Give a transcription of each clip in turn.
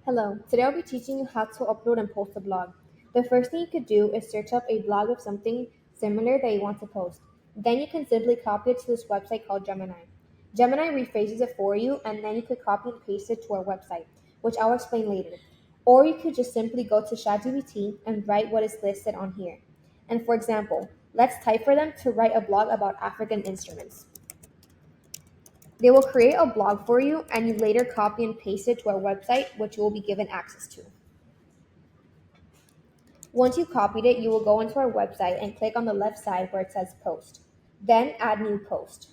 Hello, today I'll be teaching you how to upload and post a blog. The first thing you could do is search up a blog of something similar that you want to post. Then you can simply copy it to this website called Gemini. Gemini rephrases it for you, and then you could copy and paste it to our website, which I'll explain later. Or you could just simply go to ChatGPT and write what is listed on here. And for example, let's type for them to write a blog about African instruments. They will create a blog for you, and you later copy and paste it to our website, which you will be given access to. Once you copied it, you will go into our website and click on the left side where it says Post. Then add New Post.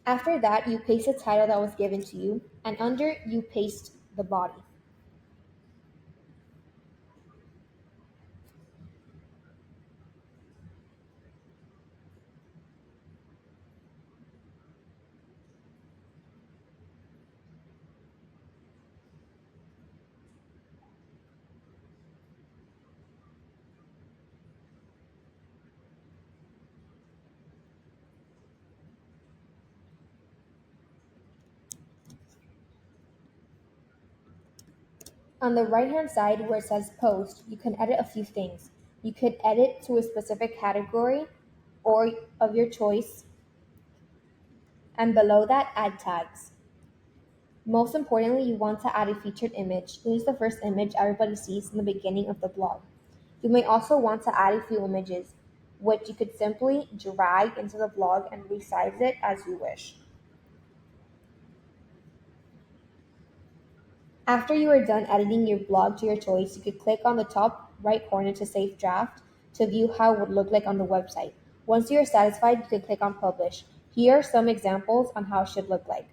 After that, you paste the title that was given to you, and under you paste the body. On the right hand side where it says Post, you can edit a few things. You could edit to a specific category or of your choice, and below that, add tags. Most importantly, you want to add a featured image. Use the first image everybody sees in the beginning of the blog. You may also want to add a few images, which you could simply drag into the blog and resize it as you wish. After you are done editing your blog to your choice, you could click on the top right corner to save draft to view how it would look like on the website. Once you are satisfied, you can click on Publish. Here are some examples on how it should look like.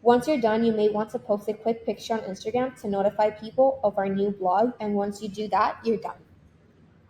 Once you're done, you may want to post a quick picture on Instagram to notify people of our new blog, and once you do that, you're done.